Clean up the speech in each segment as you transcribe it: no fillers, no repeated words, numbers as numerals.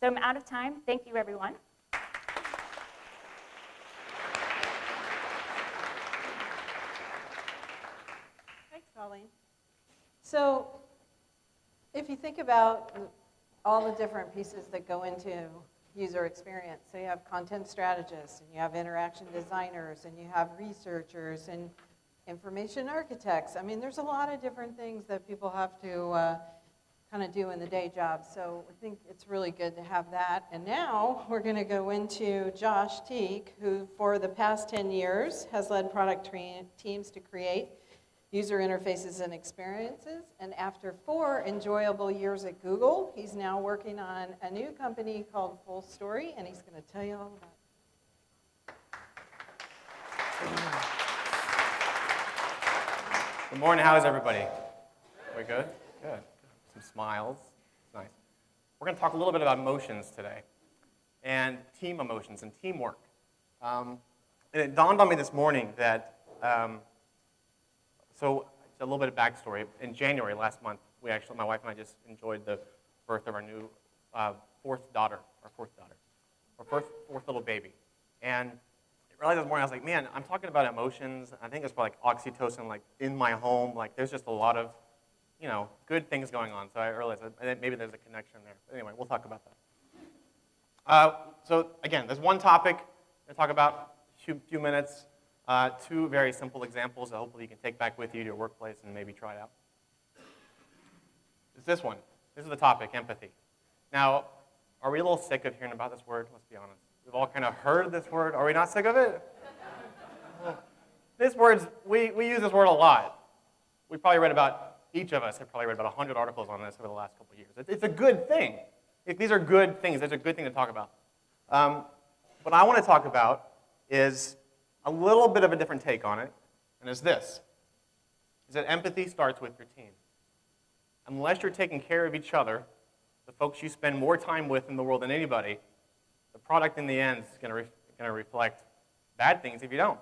So I'm out of time. Thank you, everyone. Thanks, Colleen. So if you think about all the different pieces that go into user experience, so you have content strategists, and you have interaction designers, and you have researchers, and information architects. I mean, there's a lot of different things that people have to kind of do in the day job. So I think it's really good to have that. And now we're going to go into Josh Teague, who for the past 10 years has led product teams to create user interfaces and experiences. And after 4 enjoyable years at Google, he's now working on a new company called Full Story, and he's going to tell you all about it. Good morning. How is everybody? We good? Good. Some smiles. It's nice. We're going to talk a little bit about emotions today, and team emotions and teamwork. And it dawned on me this morning that, so a little bit of backstory. In January last month, my wife and I just enjoyed the birth of our new fourth little baby. And I realized this morning, I was like, man, I'm talking about emotions. I think it's probably like oxytocin, like in my home. Like there's just a lot of, good things going on. So I realized that maybe there's a connection there. But anyway, we'll talk about that. So again, there's one topic to talk about, a few minutes, 2 very simple examples that hopefully you can take back with you to your workplace and maybe try it out. It's this one. This is the topic, empathy. Now, are we a little sick of hearing about this word? Let's be honest. We've all kind of heard this word. Are we not sick of it? We use this word a lot. We probably read about, each of us have probably read about 100 articles on this over the last couple of years. It's a good thing. If these are good things, it's a good thing to talk about. What I want to talk about is a little bit of a different take on it, and it's this, is that empathy starts with your team. Unless you're taking care of each other, the folks you spend more time with in the world than anybody, the product in the end is going to reflect bad things if you don't.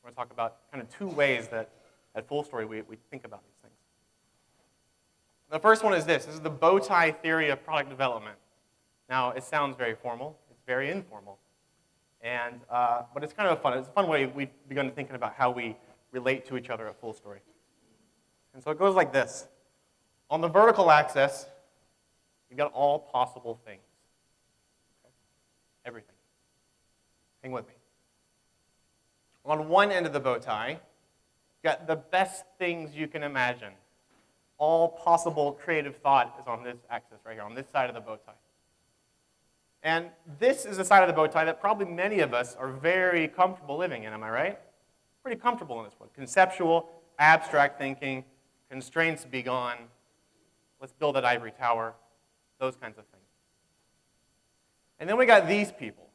We're going to talk about kind of 2 ways that at Full Story we think about these things. The first one is this. This is the bow tie theory of product development. Now, it sounds very formal. It's very informal. But it's kind of fun. It's a fun way we've begun thinking about how we relate to each other at Full Story. And so it goes like this. On the vertical axis, you've got all possible things. Everything. Hang with me. On one end of the bow tie, you've got the best things you can imagine. All possible creative thought is on this axis right here, on this side of the bow tie. And this is the side of the bow tie that probably many of us are very comfortable living in, am I right? Pretty comfortable in this one. Conceptual, abstract thinking, constraints be gone, let's build that ivory tower, those kinds of things. And then we got these people,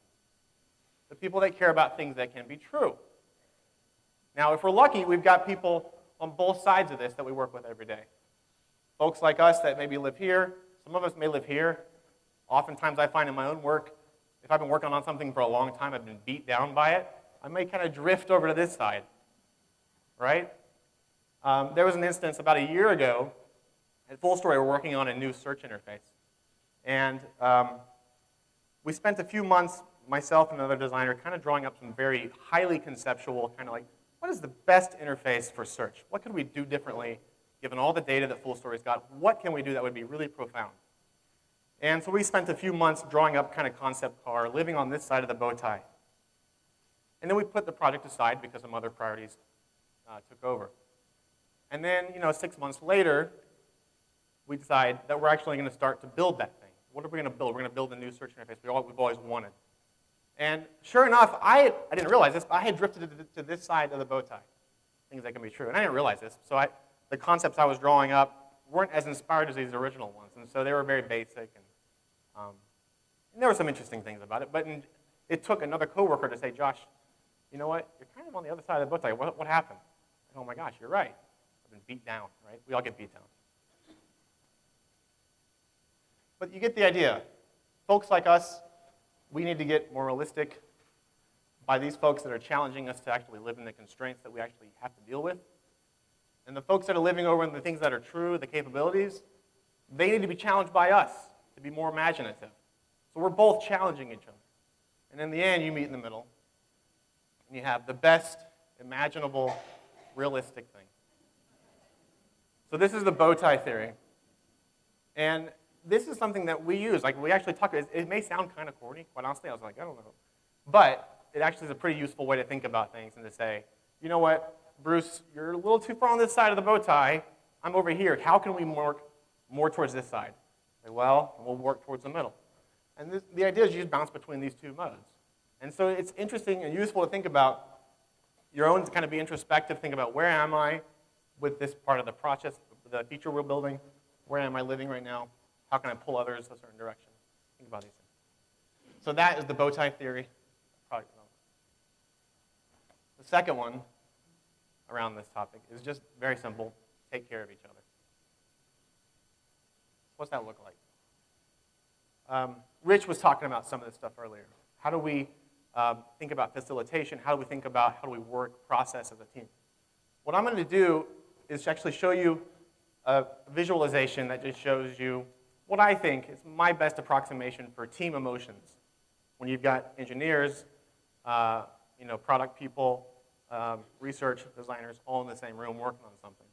the people that care about things that can be true. Now, if we're lucky, we've got people on both sides of this that we work with every day. Folks like us that maybe live here, some of us may live here. Oftentimes I find in my own work, if I've been working on something for a long time, I've been beat down by it, I may kind of drift over to this side, right? There was an instance about a year ago, at Full Story, we're working on a new search interface. And we spent a few months, myself and another designer, kind of drawing up some very highly conceptual, kind of like, what is the best interface for search? What could we do differently, given all the data that Full Story's got? What can we do that would be really profound? And so we spent a few months drawing up kind of concept car, living on this side of the bow tie. And then we put the project aside because some other priorities took over. And then, 6 months later, we decide that we're actually going to start to build that thing. What are we going to build? We're going to build a new search interface we've always wanted. And sure enough, I didn't realize this, but I had drifted to this side of the bow tie. Things that can be true. And I didn't realize this. So the concepts I was drawing up weren't as inspired as these original ones. And so they were very basic. And there were some interesting things about it. But it took another coworker to say, Josh, you know what? You're kind of on the other side of the bow tie. What happened? And, oh my gosh, you're right. I've been beat down, right? We all get beat down. But you get the idea. Folks like us, we need to get more realistic by these folks that are challenging us to actually live in the constraints that we actually have to deal with. And the folks that are living over in the things that are true, the capabilities, they need to be challenged by us to be more imaginative. So we're both challenging each other. And in the end, you meet in the middle, and you have the best imaginable, realistic thing. So this is the bow tie theory. And this is something that we use. Like, we actually talk, it may sound kind of corny, quite honestly. I was like, I don't know. But it actually is a pretty useful way to think about things and to say, you know what, Bruce, you're a little too far on this side of the bow tie. I'm over here. How can we work more towards this side? Say, well, we'll work towards the middle. And the idea is you just bounce between these two modes. And so it's interesting and useful to think about your own, to kind of be introspective, think about where am I with this part of the process, the feature we're building, where am I living right now, how can I pull others a certain direction, think about these things. So that is the bow tie theory of product development. The second one around this topic is just very simple, take care of each other. What's that look like? Rich was talking about some of this stuff earlier. How do we think about facilitation? How do we think about how do we work, process as a team? What I'm going to do is actually show you a visualization that just shows you what I think is my best approximation for team emotions. When you've got engineers, product people, research designers all in the same room working on something.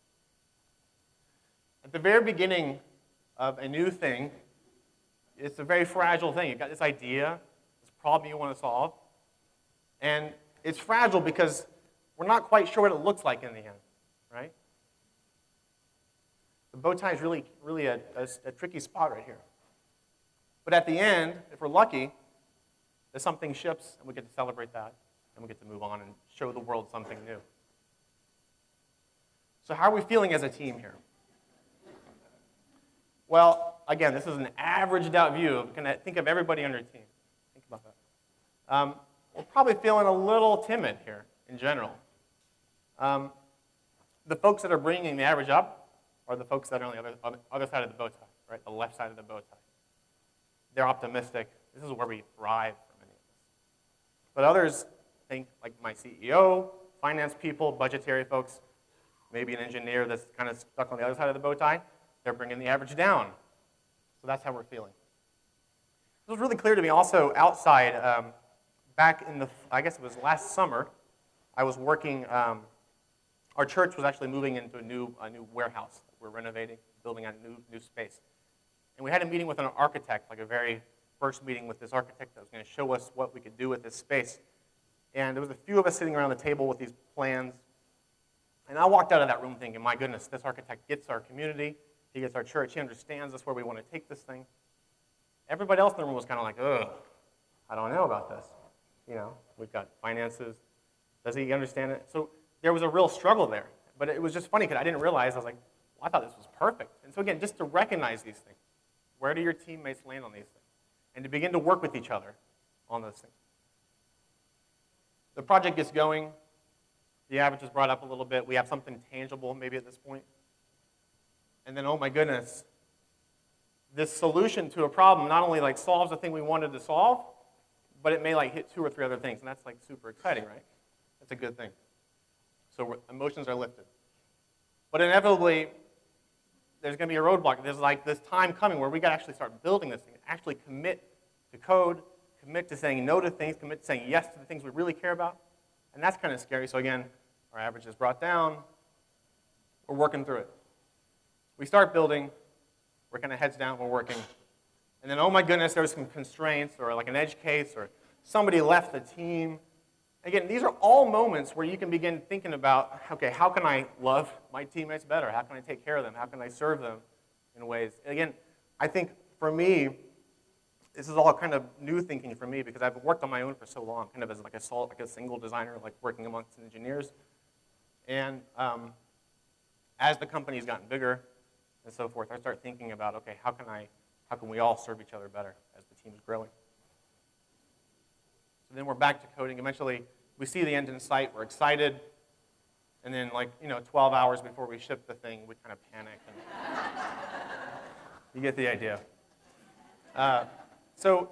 At the very beginning of a new thing, it's a very fragile thing. You've got this idea, this problem you want to solve, and it's fragile because we're not quite sure what it looks like in the end, right? The bow tie is really a tricky spot right here. But at the end, if we're lucky, there's something ships, and we get to celebrate that, and we get to move on and show the world something new. So how are we feeling as a team here? Well, again, this is an averaged out view. Think of everybody on your team. Think about that. We're probably feeling a little timid here in general. The folks that are bringing the average up are the folks that are on the other side of the bow tie, right? The left side of the bow tie. They're optimistic. This is where we thrive for many of us. But others think, like my CEO, finance people, budgetary folks, maybe an engineer that's kind of stuck on the other side of the bow tie, they're bringing the average down. So that's how we're feeling. It was really clear to me also outside, back in I guess it was last summer, I was working, our church was actually moving into a new warehouse. We're renovating, building a new space. And we had a meeting with an architect, like a very first meeting with this architect that was going to show us what we could do with this space. And there was a few of us sitting around the table with these plans. And I walked out of that room thinking, my goodness, this architect gets our community. He gets our church. He understands us, where we want to take this thing. Everybody else in the room was kind of like, ugh, I don't know about this. We've got finances. Does he understand it? So there was a real struggle there. But it was just funny because I didn't realize. I was like, well, I thought this was perfect. And so again, just to recognize these things. Where do your teammates land on these things? And to begin to work with each other on those things. The project gets going. The average is brought up a little bit. We have something tangible maybe at this point. And then, oh my goodness, this solution to a problem not only solves the thing we wanted to solve, but it may hit 2 or 3 other things. And that's super exciting, right? That's a good thing. So emotions are lifted. But inevitably, there's going to be a roadblock. There's this time coming where we got to actually start building this thing, actually commit to code, commit to saying no to things, commit to saying yes to the things we really care about. And that's kind of scary. So again, our average is brought down. We're working through it. We start building. We're kind of heads down. We're working. And then, oh my goodness, there was some constraints or an edge case or somebody left the team. Again, these are all moments where you can begin thinking about, okay, how can I love my teammates better? How can I take care of them? How can I serve them in ways? Again, I think for me, this is all kind of new thinking for me because I've worked on my own for so long, kind of as a single designer, working amongst engineers. And as the company's gotten bigger and so forth, I start thinking about, okay, how can we all serve each other better as the team's growing? So then we're back to coding. Eventually, we see the end in sight. We're excited. And then, 12 hours before we ship the thing, we kind of panic. And you get the idea. So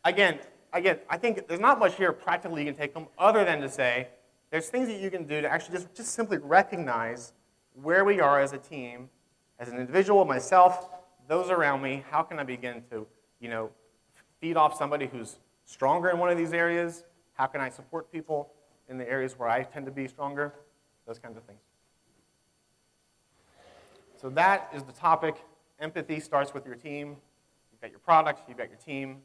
again, I think there's not much here practically you can take home other than to say there's things that you can do to actually just simply recognize where we are as a team, as an individual, myself, those around me. How can I begin to, feed off somebody who's stronger in one of these areas? How can I support people in the areas where I tend to be stronger? Those kinds of things. So that is the topic. Empathy starts with your team. You've got your product, you've got your team.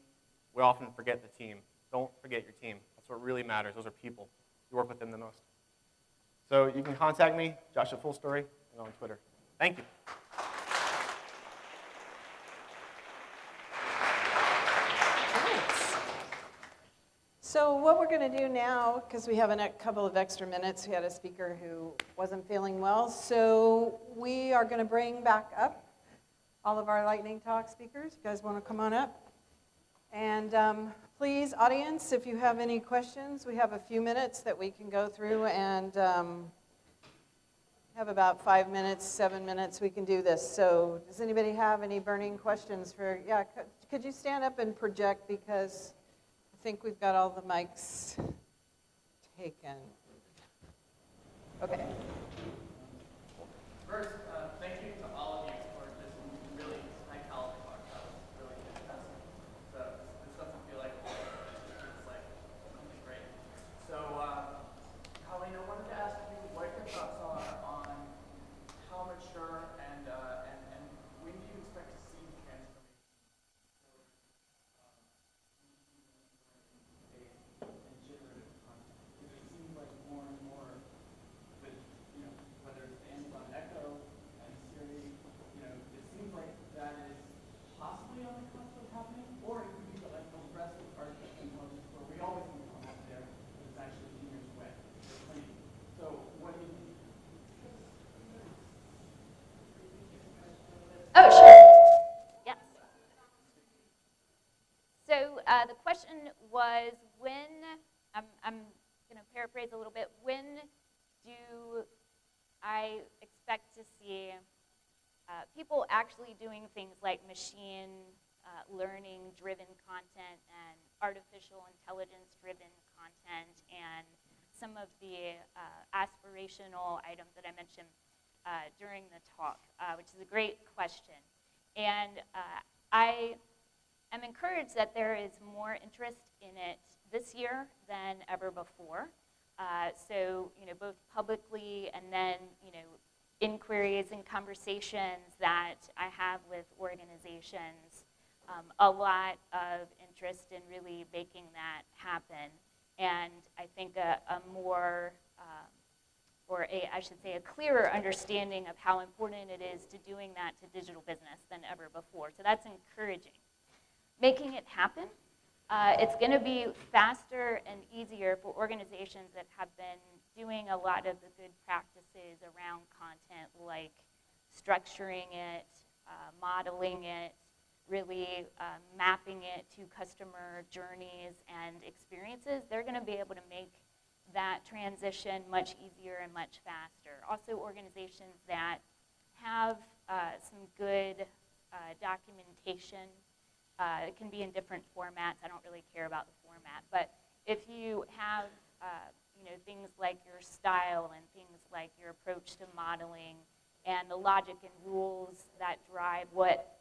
We often forget the team. Don't forget your team. That's what really matters. Those are people. You work with them the most. So you can contact me, Josh at Fullstory, and on Twitter. Thank you. So what we're going to do now, because we have a couple of extra minutes, we had a speaker who wasn't feeling well, so we are going to bring back up all of our lightning talk speakers. You guys want to come on up? And please, audience, if you have any questions, we have a few minutes that we can go through, and have about 5 minutes, 7 minutes, we can do this. So does anybody have any burning questions for, yeah, could you stand up and project, because I think we've got all the mics taken. Okay. First, thank you to all of you for this really high-caliber talk. That was really fantastic. So this doesn't feel like it's like something great. So, Colleen, I wanted to ask you what your thoughts are on how mature and when do you expect to see transformation and generative content? Because it seems like more and more with, whether it's Amazon Echo and Siri, it seems like that is possibly on the cusp of happening, or it could be like the rest of artificial intelligence where we always think it's almost there, but it's actually a few years away. It's plenty. So what do you think? Oh, sure. Yes. So the question was when, I'm going to paraphrase a little bit, when do I expect to see people actually doing things like machine learning-driven content and artificial intelligence-driven content and some of the aspirational items that I mentioned during the talk, which is a great question. And I am encouraged that there is more interest in it this year than ever before. So, both publicly and then, inquiries and conversations that I have with organizations, a lot of interest in really making that happen. And I think a more, I should say, a clearer understanding of how important it is to doing that to digital business than ever before. So that's encouraging. Making it happen, it's going to be faster and easier for organizations that have been doing a lot of the good practices around content, like structuring it, modeling it, really mapping it to customer journeys and experiences. They're going to be able to make that transition much easier and much faster. Also, organizations that have some good documentation. It can be in different formats. I don't really care about the format, but if you have things like your style and things like your approach to modeling and the logic and rules that drive what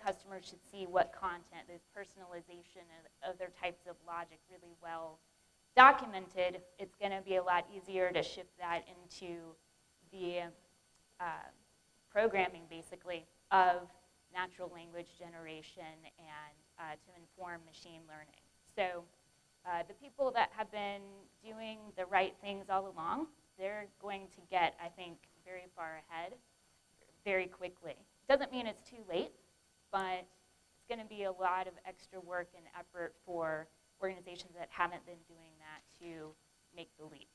customers should see, what content, there's personalization and other types of logic really well documented, it's going to be a lot easier to shift that into the programming, basically, of natural language generation and to inform machine learning. So the people that have been doing the right things all along, they're going to get, I think, very far ahead very quickly. Doesn't mean it's too late, but it's going to be a lot of extra work and effort for organizations that haven't been doing that to make the leap.